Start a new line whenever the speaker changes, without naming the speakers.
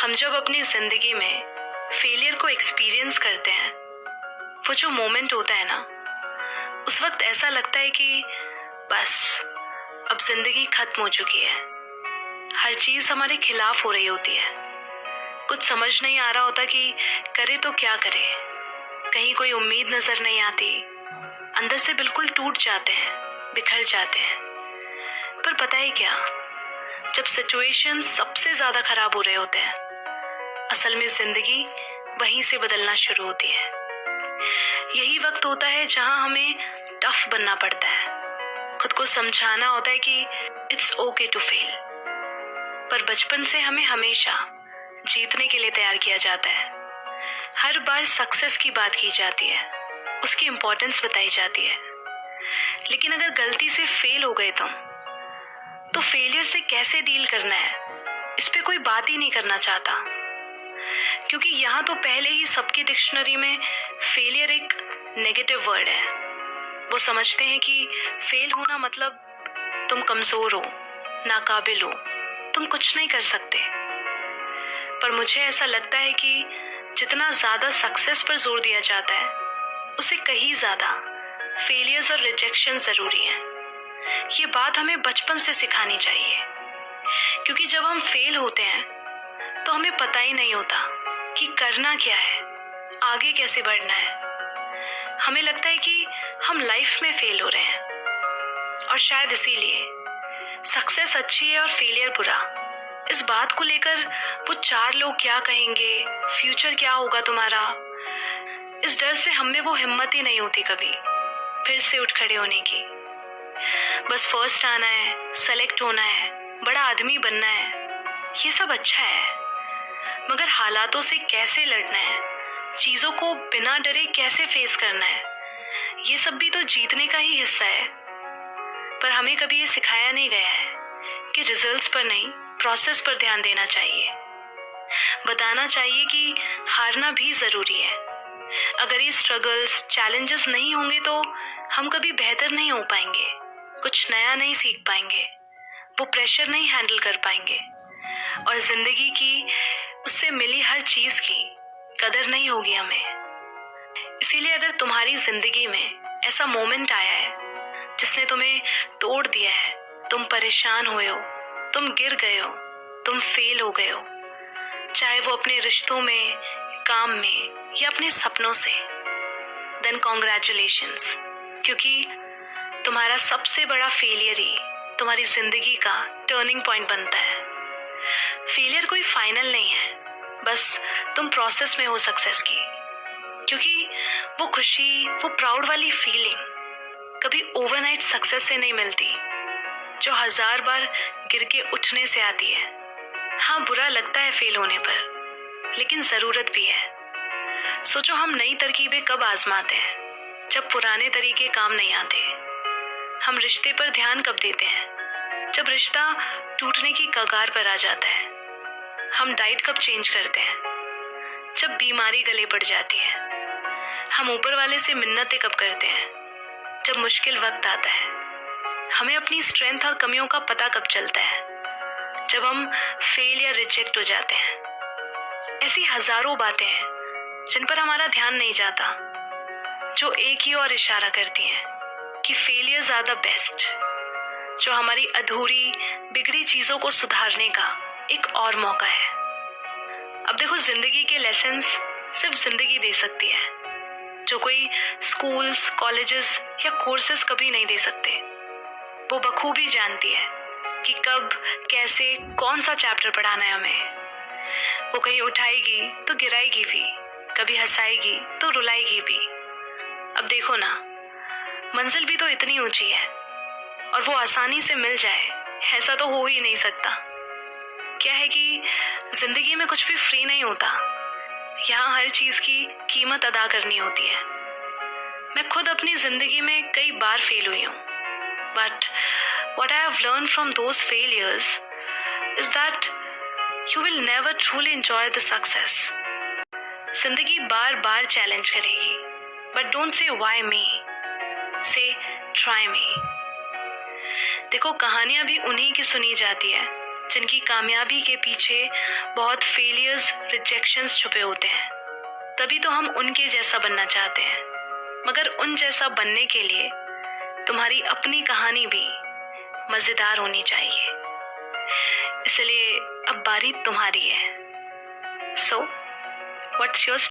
हम जब अपनी जिंदगी में फेलियर को एक्सपीरियंस करते हैं, वो जो मोमेंट होता है ना, उस वक्त ऐसा लगता है कि बस अब जिंदगी खत्म हो चुकी है। हर चीज हमारे खिलाफ हो रही होती है। कुछ समझ नहीं आ रहा होता कि करे तो क्या करे। कहीं कोई उम्मीद नजर नहीं आती। अंदर से बिल्कुल टूट जाते हैं, बिखर जाते हैं। पर पता है क्या, जब सिचुएशन सबसे ज्यादा खराब हो रहे होते हैं, असल में जिंदगी वहीं से बदलना शुरू होती है। यही वक्त होता है जहां हमें टफ बनना पड़ता है। खुद को समझाना होता है कि इट्स ओके टू फेल। पर बचपन से हमें हमेशा जीतने के लिए तैयार किया जाता है। हर बार सक्सेस की बात की जाती है, उसकी इंपॉर्टेंस बताई जाती है। लेकिन अगर गलती से फेल हो गए तुम, तो फेलियर से कैसे डील करना है, इस पे कोई बात ही नहीं करना चाहता। क्योंकि यहाँ तो पहले ही सबकी डिक्शनरी में फेलियर एक नेगेटिव वर्ड है। वो समझते हैं कि फेल होना मतलब तुम कमजोर हो, नाकाबिल हो, तुम कुछ नहीं कर सकते। पर मुझे ऐसा लगता है कि जितना ज्यादा सक्सेस पर जोर दिया जाता है, उससे कहीं ज्यादा फेलियर्स और रिजेक्शन जरूरी है। ये बात हमें बचपन से सिखानी चाहिए। क्योंकि जब हम फेल होते हैं तो हमें पता ही नहीं होता कि करना क्या है, आगे कैसे बढ़ना है। हमें लगता है कि हम लाइफ में फेल हो रहे हैं। और शायद इसीलिए सक्सेस अच्छी है और फेलियर बुरा, इस बात को लेकर वो चार लोग क्या कहेंगे, फ्यूचर क्या होगा तुम्हारा, इस डर से हम में वो हिम्मत ही नहीं होती कभी फिर से उठ खड़े होने की। बस फर्स्ट आना है, सेलेक्ट होना है, बड़ा आदमी बनना है, ये सब अच्छा है। मगर हालातों से कैसे लड़ना है, चीजों को बिना डरे कैसे फेस करना है, ये सब भी तो जीतने का ही हिस्सा है। पर हमें कभी ये सिखाया नहीं गया है कि रिजल्ट्स पर नहीं, प्रोसेस पर ध्यान देना चाहिए। बताना चाहिए कि हारना भी जरूरी है। अगर ये स्ट्रगल्स, चैलेंजेस नहीं होंगे तो हम कभी बेहतर नहीं हो पाएंगे, कुछ नया नहीं सीख पाएंगे, वो प्रेशर नहीं हैंडल कर पाएंगे, और जिंदगी की उससे मिली हर चीज की कदर नहीं होगी हमें। इसीलिए अगर तुम्हारी जिंदगी में ऐसा मोमेंट आया है जिसने तुम्हें तोड़ दिया है, तुम परेशान हुए हो, तुम गिर गए हो, तुम फेल हो गए हो, चाहे वो अपने रिश्तों में, काम में या अपने सपनों से, देन कॉन्ग्रेचुलेशंस। क्योंकि तुम्हारा सबसे बड़ा फेलियर ही तुम्हारी जिंदगी का टर्निंग पॉइंट बनता है। फेलियर कोई फाइनल नहीं है, बस तुम प्रोसेस में हो सक्सेस की। क्योंकि वो खुशी, वो प्राउड वाली फीलिंग कभी ओवरनाइट सक्सेस से नहीं मिलती, जो 1000 बार गिर के उठने से आती है। हाँ, बुरा लगता है फेल होने पर, लेकिन जरूरत भी है। सोचो, हम नई तरकीबें कब आजमाते हैं, जब पुराने तरीके काम नहीं आते। हम रिश्ते पर ध्यान कब देते हैं, जब रिश्ता टूटने की कगार पर आ जाता है। हम डाइट कब चेंज करते हैं, जब बीमारी गले पड़ जाती है। हम ऊपर वाले से मिन्नतें कब करते हैं, जब मुश्किल वक्त आता है। हमें अपनी स्ट्रेंथ और कमियों का पता कब चलता है, जब हम फेल या रिजेक्ट हो जाते हैं। ऐसी हजारों बातें हैं जिन पर हमारा ध्यान नहीं जाता, जो एक ही और इशारा करती हैं कि फेलियर आर द बेस्ट, जो हमारी अधूरी, बिगड़ी चीजों को सुधारने का एक और मौका है। अब देखो, जिंदगी के लेसन्स सिर्फ जिंदगी दे सकती है, जो कोई स्कूल्स, कॉलेजेस या कोर्सेज कभी नहीं दे सकते। वो बखूबी जानती है कि कब, कैसे, कौन सा चैप्टर पढ़ाना है हमें। वो कहीं उठाएगी तो गिराएगी भी, कभी हंसाएगी तो रुलाएगी भी। अब देखो ना, मंजिल भी तो इतनी ऊंची है, और वो आसानी से मिल जाए ऐसा तो हो ही नहीं सकता। क्या है कि जिंदगी में कुछ भी फ्री नहीं होता। यहाँ हर चीज की कीमत अदा करनी होती है। मैं खुद अपनी जिंदगी में कई बार फेल हुई हूँ, but what I have learned from those failures is that you will never truly enjoy the success. जिंदगी बार बार चैलेंज करेगी, but don't say why me, say try me. देखो, कहानियां भी उन्हीं की सुनी जाती है जिनकी कामयाबी के पीछे बहुत फेलियर्स, रिजेक्शंस छुपे होते हैं। तभी तो हम उनके जैसा बनना चाहते हैं, मगर उन जैसा बनने के लिए तुम्हारी अपनी कहानी भी मजेदार होनी चाहिए। इसलिए अब बारी तुम्हारी है। So what's your